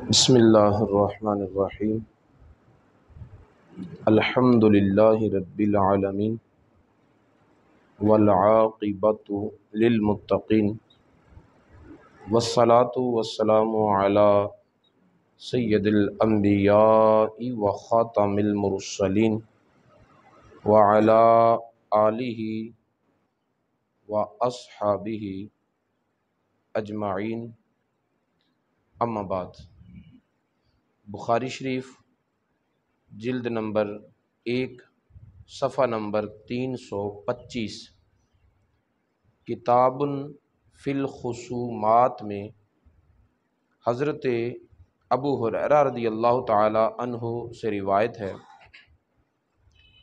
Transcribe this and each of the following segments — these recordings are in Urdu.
بسم اللہ الرحمن الرحیم الحمد للہ رب العالمین والعاقبۃ للمتقین والصلاة والسلام علی سید الانبیاء وخاتم المرسلین وعلی آلہ واصحابہ اجمعین، اما بعد۔ بخاری شریف جلد نمبر 1 صفحہ نمبر 325 کتاب فی الخصومات میں حضرت ابو ہریرہ رضی اللہ تعالی عنہ سے روایت ہے،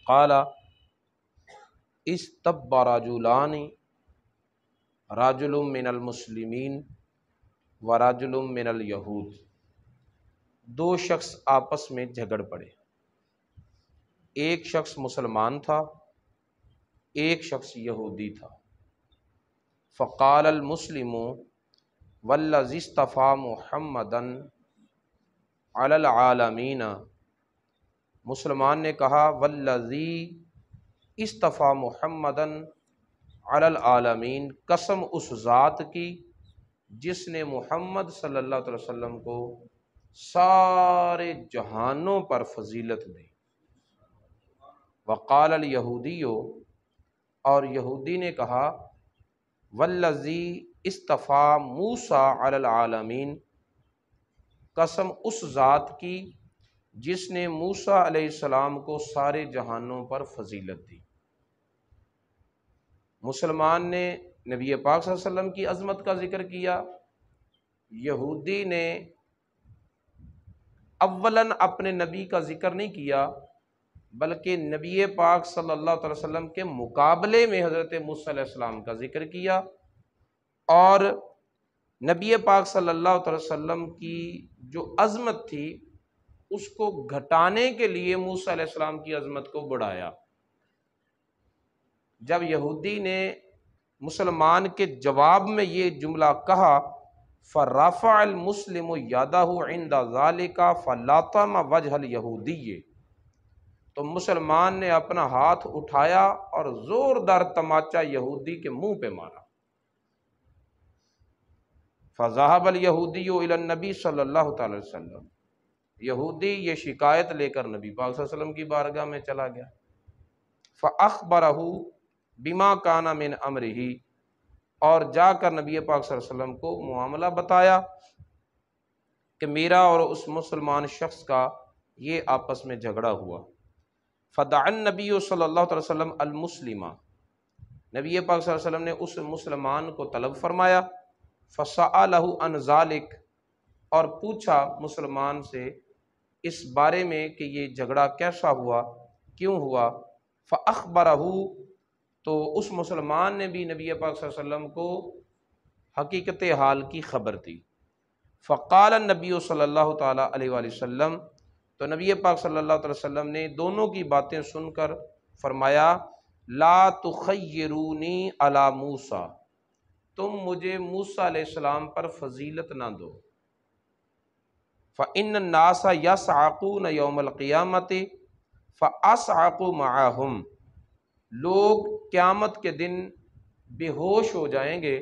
قال استب رجلان رجل من المسلمین ورجل من الیہود، دو شخص آپس میں جھگڑ پڑے، ایک شخص مسلمان تھا، ایک شخص یہودی تھا۔ فقال المسلم والذی اصطفی محمدا علی العالمین، مسلمان نے کہا والذی اصطفی محمدا علی العالمین، قسم اس ذات کی جس نے محمد صلی اللہ علیہ وسلم کو سارے جہانوں پر فضیلت دی۔ وقال الیہودی، اور یہودی نے کہا والذی اصطفی موسیٰ علی العالمین، قسم اس ذات کی جس نے موسیٰ علیہ السلام کو سارے جہانوں پر فضیلت دی۔ مسلمان نے نبی پاک صلی اللہ علیہ وسلم کی عظمت کا ذکر کیا، یہودی نے اولاً اپنے نبی کا ذکر نہیں کیا بلکہ نبی پاک صلی اللہ علیہ وسلم کے مقابلے میں حضرت موسیٰ علیہ السلام کا ذکر کیا، اور نبی پاک صلی اللہ علیہ وسلم کی جو عظمت تھی اس کو گھٹانے کے لیے موسیٰ علیہ السلام کی عظمت کو بڑھایا۔ جب یہودی نے مسلمان کے جواب میں یہ جملہ کہا فَرَفَعَ الْمُسْلِمُ يَدَهُ عِنْدَ ذَلِكَ فَلَطَمَ وَجْهَ الْيَهُودِيِّ، تو مسلمان نے اپنا ہاتھ اٹھایا اور زوردار تماچا یہودی کے منہ پہ مارا۔ فَذَهَبَ الْيَهُودِيُّ إِلَى النَّبِي صلی اللہ تعالی وسلم، یہودی یہ شکایت لے کر نبی پاک صلی اللہ علیہ وسلم کی بارگاہ میں چلا گیا۔ فَأَخْبَرَهُ بِمَا كَانَ مِنْ أَمْرِهِ، اور جا کر نبی پاک صلی اللہ علیہ وسلم کو معاملہ بتایا کہ میرا اور اس مسلمان شخص کا یہ آپس میں جھگڑا ہوا۔ فدعا النبی صلی اللہ علیہ وسلم المسلم، نبی پاک صلی اللہ علیہ وسلم نے اس مسلمان کو طلب فرمایا۔ فسألہ عن ذلک، اور پوچھا مسلمان سے اس بارے میں کہ یہ جھگڑا کیسا ہوا، کیوں ہوا۔ فاخبرہ، تو اس مسلمان نے بھی نبی پاک صلی اللہ علیہ وسلم کو حقیقت حال کی خبر دی۔ فقال النبی صلی اللہ تعالی علیہ وآلہ وسلم، تو نبی پاک صلی اللہ علیہ وسلم نے دونوں کی باتیں سن کر فرمایا لا تخیرونی علی موسیٰ، تم مجھے موسیٰ علیہ السلام پر فضیلت نہ دو۔ فإن الناس یصعقون یوم القیامۃ فأصعق معہم، لوگ قیامت کے دن بے ہوش ہو جائیں گے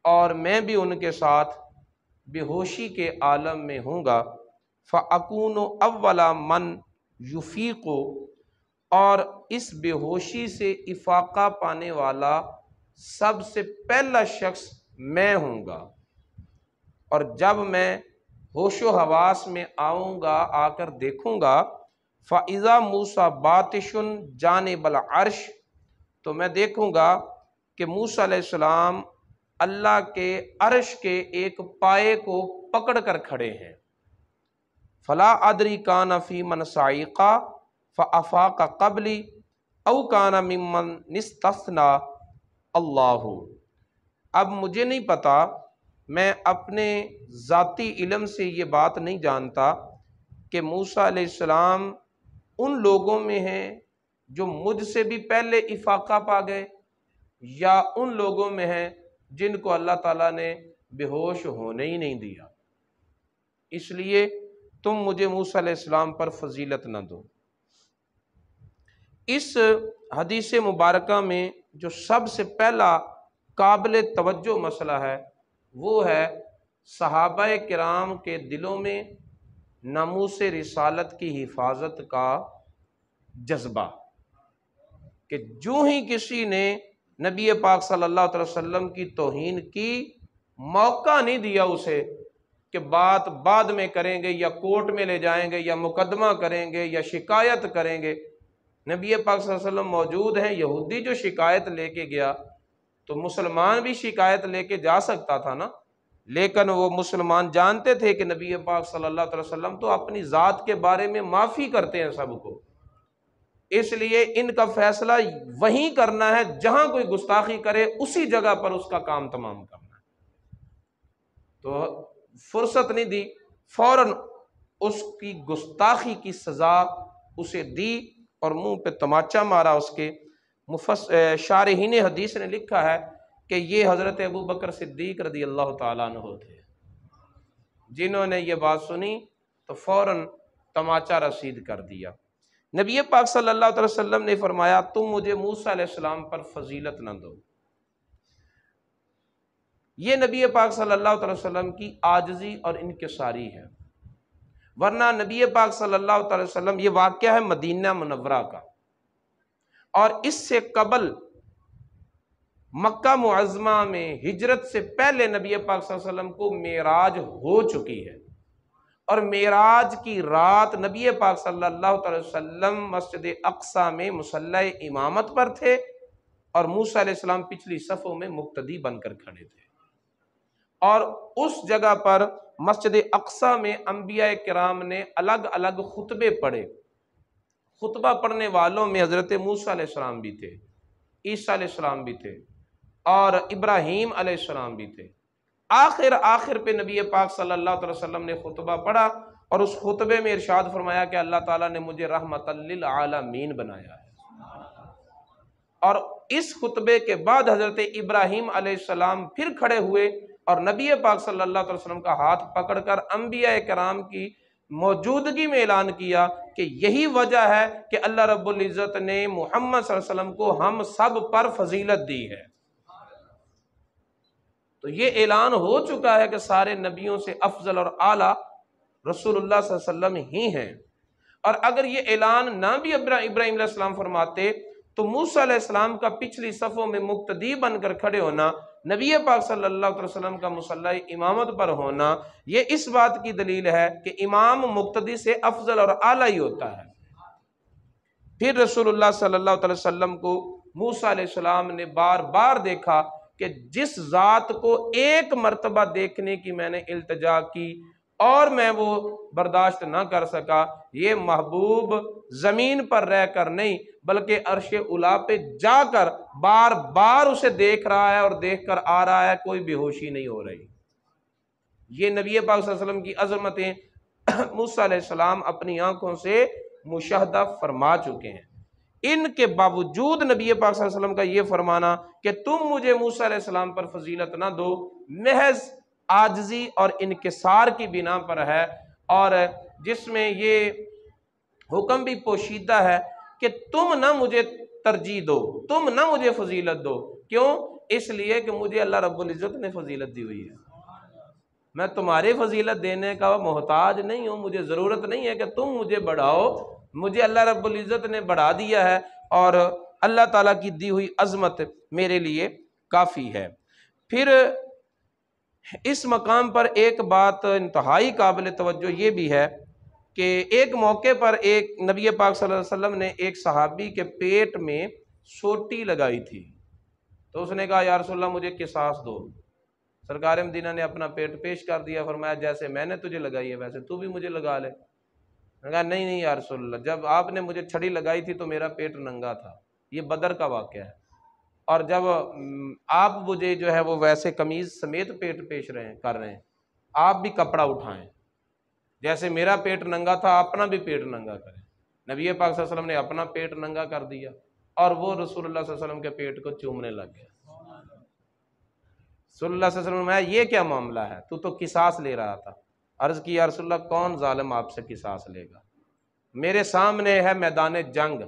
اور میں بھی ان کے ساتھ بے ہوشی کے عالم میں ہوں گا۔ فأکون اول من یفیق، اور اس بے ہوشی سے افاقہ پانے والا سب سے پہلا شخص میں ہوں گا، اور جب میں ہوش و حواس میں آؤں گا، آ کر دیکھوں گا فَإِذَا مُوسَىٰ بَاطِشٌ جانب العرش، تو میں دیکھوں گا کہ موسیٰ علیہ السلام اللہ کے عرش کے ایک پائے کو پکڑ کر کھڑے ہیں۔ فَلَا أَدْرِي كَانَ فِي مَنْ صَعِقَ فَأَفَاقَ قَبْلِي أَوْ كَانَ مِمَّنْ اسْتَثْنَىٰ اللہ، اب مجھے نہیں پتا، میں اپنے ذاتی علم سے یہ بات نہیں جانتا کہ موسیٰ علیہ السلام ان لوگوں میں ہیں جو مجھ سے بھی پہلے افاقہ پا گئے، یا ان لوگوں میں ہیں جن کو اللہ تعالیٰ نے بے ہوش ہونے ہی نہیں دیا۔ اس لیے تم مجھے موسیٰ علیہ السلام پر فضیلت نہ دو۔ اس حدیث مبارکہ میں جو سب سے پہلا قابل توجہ مسئلہ ہے وہ ہے صحابہ کرام کے دلوں میں ناموس رسالت کی حفاظت کا جذبہ، کہ جو ہی کسی نے نبی پاک صلی اللہ علیہ وسلم کی توہین کی، موقع نہیں دیا اسے کہ بات بعد میں کریں گے یا کورٹ میں لے جائیں گے یا مقدمہ کریں گے یا شکایت کریں گے۔ نبی پاک صلی اللہ علیہ وسلم موجود ہیں، یہودی جو شکایت لے کے گیا تو مسلمان بھی شکایت لے کے جا سکتا تھا نا، لیکن وہ مسلمان جانتے تھے کہ نبی پاک صلی اللہ علیہ وسلم تو اپنی ذات کے بارے میں معافی کرتے ہیں سب کو، اس لیے ان کا فیصلہ وہیں کرنا ہے، جہاں کوئی گستاخی کرے اسی جگہ پر اس کا کام تمام کرنا ہے۔ تو فرصت نہیں دی، فوراً اس کی گستاخی کی سزا اسے دی اور منہ پہ تماچا مارا اس کے۔ شارحین حدیث نے لکھا ہے کہ یہ حضرت ابو بکر صدیق رضی اللہ تعالیٰ عنہ تھے، جنہوں نے یہ بات سنی تو فوراً تماچا رسید کر دیا۔ نبی پاک صلی اللہ علیہ وسلم نے فرمایا تم مجھے موسیٰ علیہ السلام پر فضیلت نہ دو۔ یہ نبی پاک صلی اللہ علیہ وسلم کی عاجزی اور انکساری ہے، ورنہ نبی پاک صلی اللہ علیہ وسلم، یہ واقعہ ہے مدینہ منورہ کا، اور اس سے قبل مکہ معظمہ میں ہجرت سے پہلے نبی پاک صلی اللہ علیہ وسلم کو معراج ہو چکی ہے، اور معراج کی رات نبی پاک صلی اللہ علیہ وسلم مسجد اقصیٰ میں مصلی امامت پر تھے، اور موسیٰ علیہ السلام پچھلی صفوں میں مقتدی بن کر کھڑے تھے، اور اس جگہ پر مسجد اقصیٰ میں انبیاء کرام نے الگ الگ خطبے پڑھے۔ خطبہ پڑھنے والوں میں حضرت موسیٰ علیہ السلام بھی تھے، عیسیٰ علیہ السلام بھی تھے، اور ابراہیم علیہ السلام بھی تھے۔ آخر پہ نبی پاک صلی اللہ علیہ وسلم نے خطبہ پڑھا، اور اس خطبے میں ارشاد فرمایا کہ اللہ تعالیٰ نے مجھے رحمت للعالمین بنایا ہے۔ اور اس خطبے کے بعد حضرت ابراہیم علیہ السلام پھر کھڑے ہوئے اور نبی پاک صلی اللہ علیہ وسلم کا ہاتھ پکڑ کر انبیاء کرام کی موجودگی میں اعلان کیا کہ یہی وجہ ہے کہ اللہ رب العزت نے محمد صلی اللہ علیہ وسلم کو ہم سب پر فضیلت دی ہے۔ تو یہ اعلان ہو چکا ہے کہ سارے نبیوں سے افضل اور اعلیٰ رسول اللہ صلی اللہ علیہ وسلم ہی ہیں، اور اگر یہ اعلان نہ بھی ابراہیم علیہ السلام فرماتے تو موسیٰ علیہ السلام کا پچھلی صفوں میں مقتدی بن کر کھڑے ہونا، نبی پاک صلی اللہ علیہ وسلم کا مصلی امامت پر ہونا، یہ اس بات کی دلیل ہے کہ امام مقتدی سے افضل اور اعلیٰ ہی ہوتا ہے۔ پھر رسول اللہ صلی اللہ علیہ وسلم کو موسیٰ علیہ السلام نے بار بار دیکھا کہ جس ذات کو ایک مرتبہ دیکھنے کی میں نے التجا کی اور میں وہ برداشت نہ کر سکا، یہ محبوب زمین پر رہ کر نہیں بلکہ عرش اولی پہ جا کر بار بار اسے دیکھ رہا ہے اور دیکھ کر آ رہا ہے، کوئی بے ہوشی نہیں ہو رہی۔ یہ نبی پاک صلی اللہ علیہ وسلم کی عظمتیں موسیٰ علیہ السلام اپنی آنکھوں سے مشاہدہ فرما چکے ہیں۔ ان کے باوجود نبی پاک صلی اللہ علیہ وسلم کا یہ فرمانا کہ تم مجھے موسیٰ علیہ السلام پر فضیلت نہ دو، محض عاجزی اور انکسار کی بنا پر ہے، اور جس میں یہ حکم بھی پوشیدہ ہے کہ تم نہ مجھے ترجیح دو، تم نہ مجھے فضیلت دو۔ کیوں؟ اس لیے کہ مجھے اللہ رب العزت نے فضیلت دی ہوئی ہے، میں تمہاری فضیلت دینے کا محتاج نہیں ہوں، مجھے ضرورت نہیں ہے کہ تم مجھے بڑھاؤ، مجھے اللہ رب العزت نے بڑھا دیا ہے، اور اللہ تعالیٰ کی دی ہوئی عظمت میرے لیے کافی ہے۔ پھر اس مقام پر ایک بات انتہائی قابل توجہ یہ بھی ہے کہ ایک موقع پر ایک نبی پاک صلی اللہ علیہ وسلم نے ایک صحابی کے پیٹ میں سوٹی لگائی تھی، تو اس نے کہا یا رسول اللہ مجھے قصاص دو۔ سرکار مدینہ نے اپنا پیٹ پیش کر دیا، فرمایا جیسے میں نے تجھے لگائی ہے ویسے تو بھی مجھے لگا لے۔ کہا نہیں یا رسول اللہ، جب آپ نے مجھے چھڑی لگائی تھی تو میرا پیٹ ننگا تھا، یہ بدر کا واقعہ ہے، اور جب آپ مجھے جو ہے وہ ویسے قمیض سمیت پیٹ پیش کر رہے ہیں، آپ بھی کپڑا اٹھائیں، جیسے میرا پیٹ ننگا تھا اپنا بھی پیٹ ننگا کریں۔ نبی پاک صلی اللہ علیہ وسلم نے اپنا پیٹ ننگا کر دیا اور وہ رسول اللہ صلی اللہ علیہ وسلم کے پیٹ کو چومنے لگ گیا۔ رسول اللہ صلی اللہ علیہ وسلم نے یہ کیا معاملہ ہے، تو قصاص لے رہا تھا، عرض کی یا رسول اللہ کون ظالم آپ سے قصاص لے گا؟ میرے سامنے ہے میدان جنگ،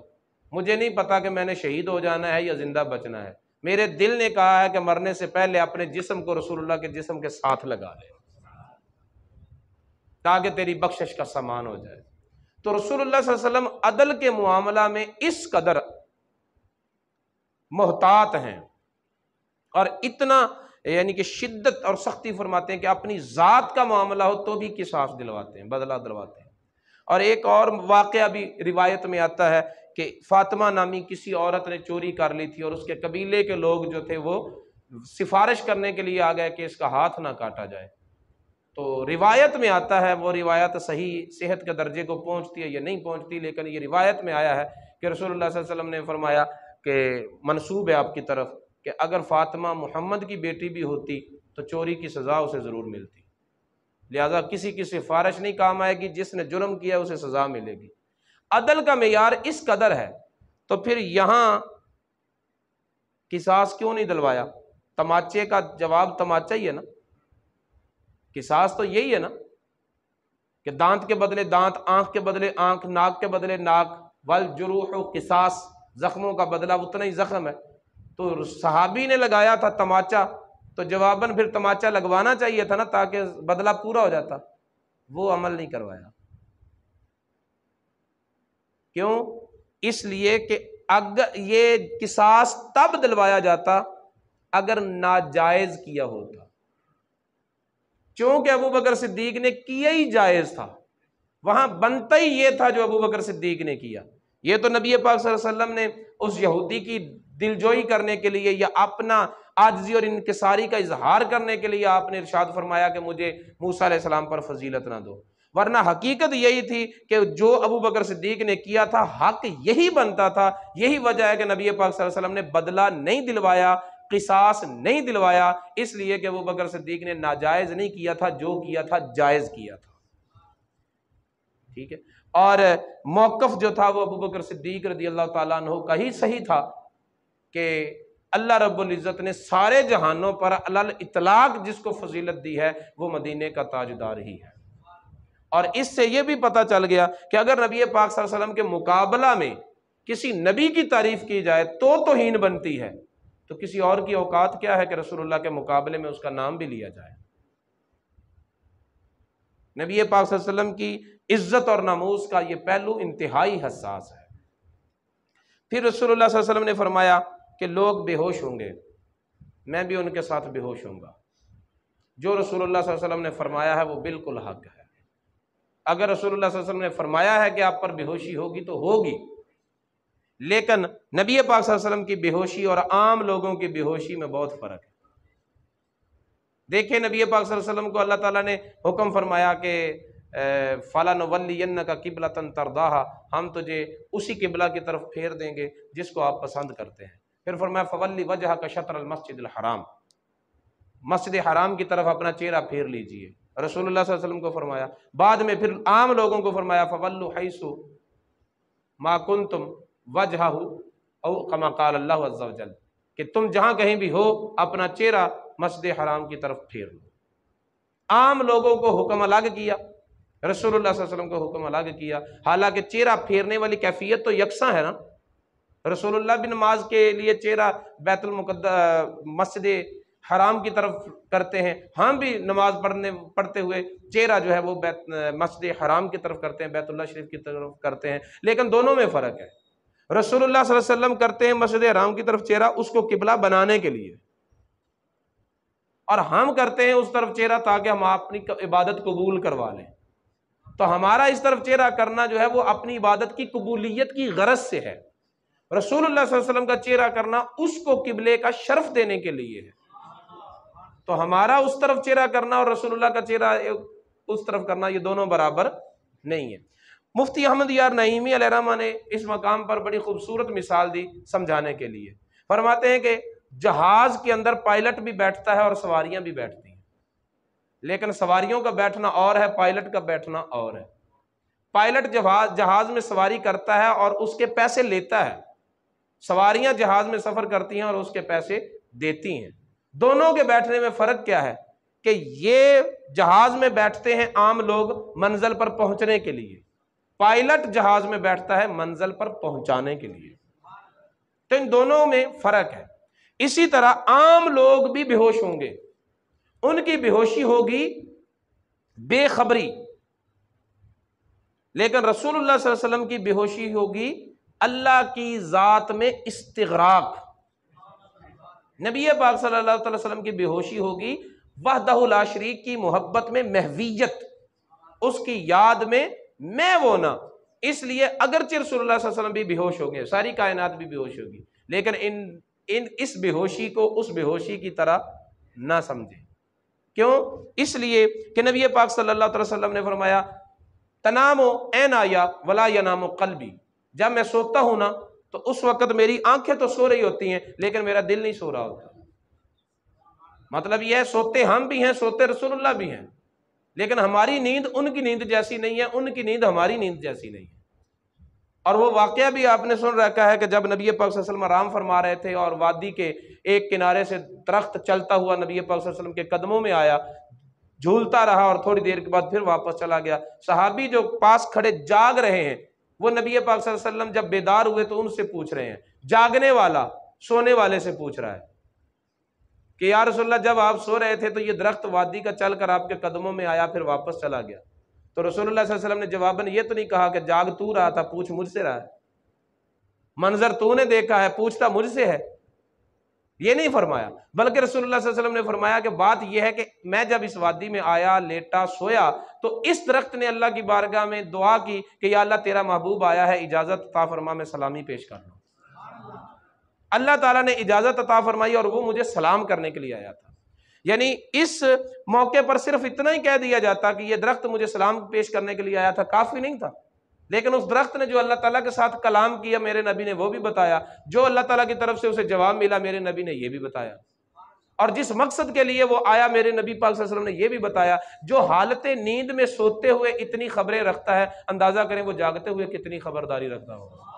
مجھے نہیں پتا کہ میں نے شہید ہو جانا ہے یا زندہ بچنا ہے، میرے دل نے کہا ہے کہ مرنے سے پہلے اپنے جسم کو رسول اللہ کے جسم کے ساتھ لگا لے تاکہ تیری بخشش کا سامان ہو جائے۔ تو رسول اللہ صلی اللہ علیہ وسلم عدل کے معاملہ میں اس قدر محتاط ہیں اور اتنا یعنی کہ شدت اور سختی فرماتے ہیں کہ اپنی ذات کا معاملہ ہو تو بھی قصاص دلواتے ہیں، بدلہ دلواتے ہیں۔ اور ایک اور واقعہ بھی روایت میں آتا ہے کہ فاطمہ نامی کسی عورت نے چوری کر لی تھی اور اس کے قبیلے کے لوگ جو تھے وہ سفارش کرنے کے لیے آ گئے کہ اس کا ہاتھ نہ کاٹا جائے۔ تو روایت میں آتا ہے، وہ روایت صحیح صحت کے درجے کو پہنچتی ہے یا نہیں پہنچتی، لیکن یہ روایت میں آیا ہے کہ رسول اللہ صلی اللہ علیہ وسلم نے فرمایا کہ منسوب ہے آپ کی طرف کہ اگر فاطمہ محمد کی بیٹی بھی ہوتی تو چوری کی سزا اسے ضرور ملتی، لہذا کسی کی سفارش نہیں کام آئے گی، جس نے جرم کیا اسے سزا ملے گی۔ عدل کا معیار اس قدر ہے تو پھر یہاں قصاص کیوں نہیں دلوایا؟ تماچے کا جواب تماچا ہی ہے نا، قصاص تو یہی ہے نا کہ دانت کے بدلے دانت، آنکھ کے بدلے آنکھ، ناک کے بدلے ناک، والجروح قصاص، زخموں کا بدلہ اتنا ہی زخم ہے۔ تو صحابی نے لگایا تھا تماچا تو جواباً پھر تماچا لگوانا چاہیے تھا نا تاکہ بدلہ پورا ہو جاتا، وہ عمل نہیں کروایا۔ کیوں؟ اس لیے کہ اگر یہ قصاص تب دلوایا جاتا اگر ناجائز کیا ہوتا، چونکہ ابوبکر صدیق نے کیا ہی جائز تھا، وہاں بنتا ہی یہ تھا جو ابوبکر صدیق نے کیا۔ یہ تو نبی پاک صلی اللہ علیہ وسلم نے اس یہودی کی دلجوئی کرنے کے لیے یا اپنا عاجزی اور انکساری کا اظہار کرنے کے لیے آپ نے ارشاد فرمایا کہ مجھے موسیٰ علیہ السلام پر فضیلت نہ دو، ورنہ حقیقت یہی تھی کہ جو ابوبکر صدیق نے کیا تھا حق یہی بنتا تھا۔ یہی وجہ ہے کہ نبی پاک صلی اللہ علیہ وسلم نے بدلہ نہیں دلوایا، قصاص نہیں دلوایا، اس لیے کہ ابوبکر صدیق نے ناجائز نہیں کیا تھا، جو کیا تھا جائز کیا تھا۔ ٹھیک ہے، اور موقف جو تھا وہ ابوبکر صدیق رضی اللہ تعالیٰ عنہ کا ہی صحیح تھا کہ اللہ رب العزت نے سارے جہانوں پر علل اطلاق جس کو فضیلت دی ہے وہ مدینے کا تاجدار ہی ہے۔ اور اس سے یہ بھی پتہ چل گیا کہ اگر نبی پاک صلی اللہ علیہ وسلم کے مقابلہ میں کسی نبی کی تعریف کی جائے تو توہین بنتی ہے، تو کسی اور کی اوقات کیا ہے کہ رسول اللہ کے مقابلے میں اس کا نام بھی لیا جائے۔ نبی پاک صلی اللہ علیہ وسلم کی عزت اور ناموس کا یہ پہلو انتہائی حساس ہے۔ پھر رسول اللہ صلی اللہ علیہ وسلم نے فرمایا کہ لوگ بے ہوش ہوں گے، میں بھی ان کے ساتھ بے ہوش ہوں گا۔ جو رسول اللہ صلی اللہ علیہ وسلم نے فرمایا ہے وہ بالکل حق ہے۔ اگر رسول اللہ صلی اللہ علیہ وسلم نے فرمایا ہے کہ آپ پر بے ہوشی ہوگی تو ہوگی، لیکن نبی پاک صلی اللہ علیہ وسلم کی بے ہوشی اور عام لوگوں کی بے ہوشی میں بہت فرق ہے۔ دیکھیں نبی پاک صلی اللہ علیہ وسلم کو اللہ تعالیٰ نے حکم فرمایا کہ فَلَنُوَلِّيَنَّكَ قِبْلَةً تَرْضَاهَا، ہم تجھے اسی قبلہ کی طرف پھیر دیں گے جس کو آپ پسند کرتے ہیں۔ پھر فرمایا فَوَلِّ وَجْهَكَ شَطْرَ الْمَسْجِدِ الْحَرَامِ، مسجد حرام کی طرف اپنا چہرہ پھیر لیجئے، رسول اللہ صلی اللہ علیہ وسلم کو فرمایا۔ بعد میں پھر عام لوگوں کو فرمایا فَوَلُّوا حَيْثُ مَا كُنْتُمْ وَجْهَهُ او كما قال اللہ عز وجل، کہ تم جہاں کہیں بھی ہو اپنا چہرہ مسجد حرام کی طرف پھیر لو۔ عام لوگوں کو حکم الگ کیا، رسول اللہ صلی اللہ علیہ وسلم کو حکم الگ کیا، حالانکہ چہرہ پھیرنے والی کیفیت تو یکساں ہے نا۔ رسول اللہ بھی نماز کے لیے چہرہ بیت المقدس مسجد حرام کی طرف کرتے ہیں، ہم بھی نماز پڑھتے ہوئے چہرہ جو ہے وہ مسجد حرام کی طرف کرتے ہیں، بیت اللہ شریف کی طرف کرتے ہیں، لیکن دونوں میں فرق ہے۔ رسول اللہ صلی اللہ علیہ وسلم کرتے ہیں مسجد حرام کی طرف چہرہ اس کو قبلہ بنانے کے لیے، اور ہم کرتے ہیں اس طرف چہرہ تاکہ ہم اپنی عبادت قبول کروا لیں۔ تو ہمارا اس طرف چہرہ کرنا جو ہے وہ اپنی عبادت کی قبولیت کی غرض سے ہے، رسول اللہ صلی اللہ علیہ وسلم کا چہرہ کرنا اس کو قبلے کا شرف دینے کے لیے ہے۔ تو ہمارا اس طرف چہرہ کرنا اور رسول اللہ کا چہرہ اس طرف کرنا یہ دونوں برابر نہیں ہے۔ مفتی احمد یار نعیمی علیہ الرحمہ نے اس مقام پر بڑی خوبصورت مثال دی سمجھانے کے لیے۔ فرماتے ہیں کہ جہاز کے اندر پائلٹ بھی بیٹھتا ہے اور سواریاں بھی بیٹھتی ہیں، لیکن سواریوں کا بیٹھنا اور ہے، پائلٹ کا بیٹھنا اور ہے۔ پائلٹ جہاز میں سواری کرتا ہے اور اس کے پیسے لیتا ہے، سواریاں جہاز میں سفر کرتی ہیں اور اس کے پیسے دیتی ہیں۔ دونوں کے بیٹھنے میں فرق کیا ہے کہ یہ جہاز میں بیٹھتے ہیں عام لوگ منزل پر پہنچنے کے لیے، پائلٹ جہاز میں بیٹھتا ہے منزل پر پہنچانے کے لیے، تو ان دونوں میں فرق ہے۔ اسی طرح عام لوگ بھی بے ہوش ہوں گے، ان کی بے ہوشی ہوگی بے خبری، لیکن رسول اللہ صلی اللہ علیہ وسلم کی بے ہوشی ہوگی اللہ کی ذات میں استغراق، نبی پاک صلی اللہ علیہ وسلم کی بے ہوشی ہوگی وحدہ لا شریک کی محبت میں محویت، اس کی یاد میں میں وہ نہ، اس لیے اگرچہ رسول اللہ صلی اللہ علیہ وسلم بھی بے ہوش ہوں گے، ساری کائنات بھی بے ہوش ہوگی، لیکن اس بے ہوشی کو اس بے ہوشی کی طرح نہ سمجھیں۔ کیوں؟ اس لیے کہ نبی پاک صلی اللہ علیہ وسلم نے فرمایا تنام عینایا ولا ینام قلبی، جب میں سوتا ہوں نا تو اس وقت میری آنکھیں تو سو رہی ہوتی ہیں لیکن میرا دل نہیں سو رہا ہوتا۔ مطلب یہ ہے سوتے ہم بھی ہیں، سوتے رسول اللہ بھی ہیں، لیکن ہماری نیند ان کی نیند جیسی نہیں ہے، ان کی نیند ہماری نیند جیسی نہیں ہے۔ اور وہ واقعہ بھی آپ نے سن رکھا ہے کہ جب نبی پاک صلی اللہ علیہ وسلم آرام فرما رہے تھے اور وادی کے ایک کنارے سے درخت چلتا ہوا نبی پاک صلی اللہ علیہ وسلم کے قدموں میں آیا، جھولتا رہا اور تھوڑی دیر کے بعد پھر واپس چلا گیا۔ صحابی جو پاس کھڑے جاگ رہے ہیں، وہ نبی پاک صلی اللہ علیہ وسلم جب بیدار ہوئے تو ان سے پوچھ رہے ہیں، جاگنے والا سونے والے سے پوچھ رہا ہے کہ یا رسول اللہ جب آپ سو رہے تھے تو یہ درخت وادی کا چل کر آپ کے قدموں میں آیا پھر واپس چلا گیا، تو رسول اللہ صلی اللہ علیہ وسلم نے جواباً یہ تو نہیں کہا کہ جاگ تو رہا تھا، پوچھ مجھ سے رہا ہے، منظر تو نے دیکھا ہے، پوچھتا مجھ سے ہے، یہ نہیں فرمایا، بلکہ رسول اللہ صلی اللہ علیہ وسلم نے فرمایا کہ بات یہ ہے کہ میں جب اس وادی میں آیا، لیٹا، سویا، تو اس درخت نے اللہ کی بارگاہ میں دعا کی کہ یا اللہ تیرا محبوب آیا ہے، اجازت عطا فرما میں سلامی پیش کر لوں۔ اللہ تعالیٰ نے اجازت عطا فرمائی اور وہ مجھے سلام کرنے کے لیے آیا تھا۔ یعنی اس موقع پر صرف اتنا ہی کہہ دیا جاتا کہ یہ درخت مجھے سلام پیش کرنے کے لیے آیا تھا، کافی نہیں تھا، لیکن اس درخت نے جو اللہ تعالیٰ کے ساتھ کلام کیا میرے نبی نے وہ بھی بتایا، جو اللہ تعالیٰ کی طرف سے اسے جواب ملا میرے نبی نے یہ بھی بتایا، اور جس مقصد کے لیے وہ آیا میرے نبی پاک صلی اللہ علیہ وسلم نے یہ بھی بتایا۔ جو حالت نیند میں سوتے ہوئے اتنی خبریں رکھتا ہے، اندازہ کریں وہ جاگتے ہوئے کتنی خبرداری رکھتا ہوگا۔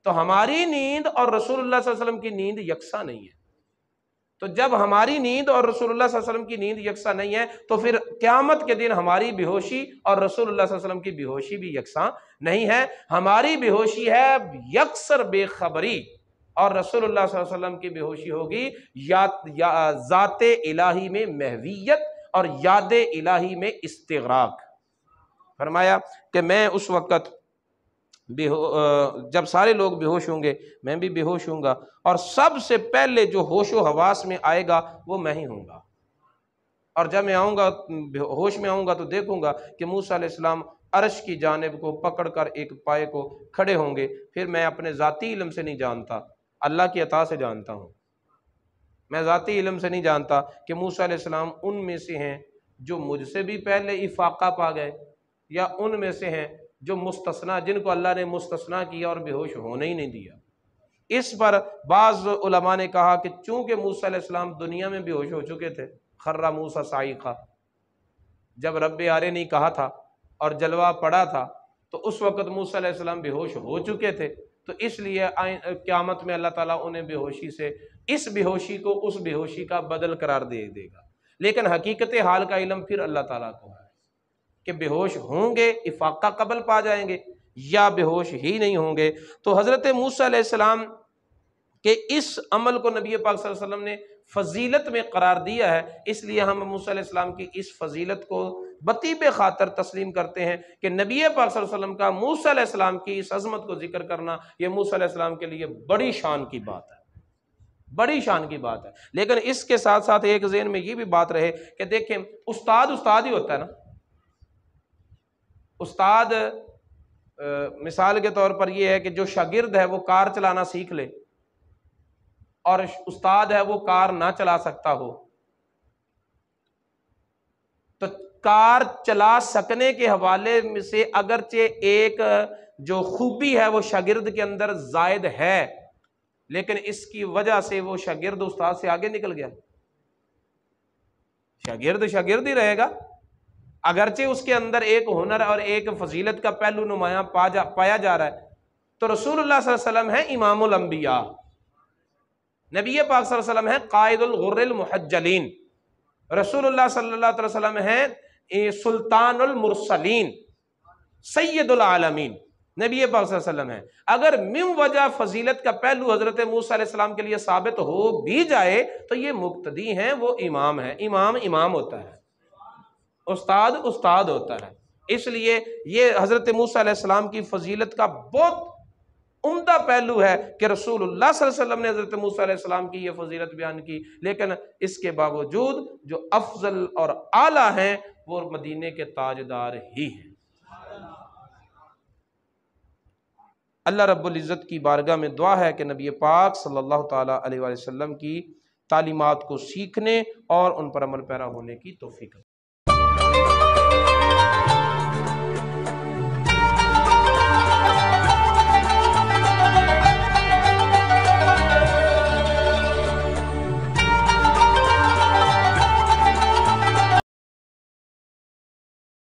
تو ہماری نیند اور رسول اللہ صلی اللہ علیہ وسلم کی نیند یکساں نہیں ہے، تو جب ہماری نیند اور رسول اللہ صلی اللہ علیہ وسلم کی نیند یکساں نہیں ہے تو پھر قیامت کے دن ہماری بے ہوشی اور رسول اللہ صلی اللہ علیہ وسلم کی بے ہوشی بھی یکساں نہیں ہے۔ ہماری بے ہوشی ہے یکسر بے خبری، اور رسول اللہ صلی اللہ علیہ وسلم کی بے ہوشی ہوگی ذات الہی میں محویت اور یاد الہی میں استغراق۔ فرمایا کہ میں اس وقت جب سارے لوگ بے ہوش ہوں گے میں بھی بے ہوش ہوں گا، اور سب سے پہلے جو ہوش و حواس میں آئے گا وہ میں ہی ہوں گا، اور جب میں آؤں گا ہوش میں آؤں گا تو دیکھوں گا کہ موسیٰ علیہ السلام عرش کی جانب کو پکڑ کر ایک پائے کو کھڑے ہوں گے۔ پھر میں اپنے ذاتی علم سے نہیں جانتا، اللہ کی عطا سے جانتا ہوں، میں ذاتی علم سے نہیں جانتا کہ موسیٰ علیہ السلام ان میں سے ہیں جو مجھ سے بھی پہلے افاقہ پا گئے، یا ان میں سے ہیں جو مستثنا، جن کو اللہ نے مستثنا کیا اور بے ہوش ہونے ہی نہیں دیا۔ اس پر بعض علماء نے کہا کہ چونکہ موسیٰ علیہ السلام دنیا میں بے ہوش ہو چکے تھے، خر موسیٰ صاعقہ، جب رب آرنی کہا تھا اور جلوہ پڑا تھا تو اس وقت موسیٰ علیہ السلام بے ہوش ہو چکے تھے، تو اس لیے قیامت میں اللہ تعالیٰ انہیں بے ہوشی سے اس بے ہوشی کو اس بے ہوشی کا بدل قرار دے گا، لیکن حقیقت حال کا علم پھر اللہ تعالیٰ کو ہے کہ بے ہوش ہوں گے افاقہ قبل پا جائیں گے یا بے ہوش ہی نہیں ہوں گے۔ تو حضرت موسیٰ علیہ السلام کے اس عمل کو نبی پاک صلی اللہ علیہ وسلم نے فضیلت میں قرار دیا ہے، اس لیے ہم موسیٰ علیہ السلام کی اس فضیلت کو بطیب خاطر تسلیم کرتے ہیں کہ نبی پاک صلی اللہ علیہ وسلم کا موسیٰ علیہ السلام کی اس عظمت کو ذکر کرنا یہ موسیٰ علیہ السلام کے لیے بڑی شان کی بات ہے، بڑی شان کی بات ہے۔ لیکن اس کے ساتھ ساتھ ایک ذہن میں یہ بھی بات رہے کہ دیکھیں استاد ہی ہوتا ہے نا، استاد مثال کے طور پر یہ ہے کہ جو شاگرد ہے وہ کار چلانا سیکھ لے اور استاد ہے وہ کار نہ چلا سکتا ہو، تو کار چلا سکنے کے حوالے میں سے اگرچہ ایک جو خوبی ہے وہ شاگرد کے اندر زائد ہے، لیکن اس کی وجہ سے وہ شاگرد استاد سے آگے نکل گیا، شاگرد ہی رہے گا، اگرچہ اس کے اندر ایک ہنر اور ایک فضیلت کا پہلو نمایاں پایا جا رہا ہے۔ تو رسول اللہ صلی اللہ علیہ وسلم ہے امام الانبیاء، نبی پاک صلی اللہ علیہ وسلم ہے قائد الغر المحجلین، رسول اللہ صلی اللہ علیہ وسلم ہیں سلطان المرسلین، سید العالمین، نبی پاک صلی اللہ علیہ وسلم ہے۔ اگر من وجہ فضیلت کا پہلو حضرت موسیٰ علیہ السلام کے لیے ثابت ہو بھی جائے تو یہ مقتدی ہیں، وہ امام ہیں۔ امام ہوتا ہے، استاد ہوتا ہے۔ اس لیے یہ حضرت موسیٰ علیہ السلام کی فضیلت کا بہت عمدہ پہلو ہے کہ رسول اللہ صلی اللہ علیہ وسلم نے حضرت موسیٰ علیہ السلام کی یہ فضیلت بیان کی، لیکن اس کے باوجود جو افضل اور اعلیٰ ہیں وہ مدینے کے تاجدار ہی ہیں۔ اللہ رب العزت کی بارگاہ میں دعا ہے کہ نبی پاک صلی اللہ تعالیٰ علیہ وسلم کی تعلیمات کو سیکھنے اور ان پر عمل پیرا ہونے کی توفیق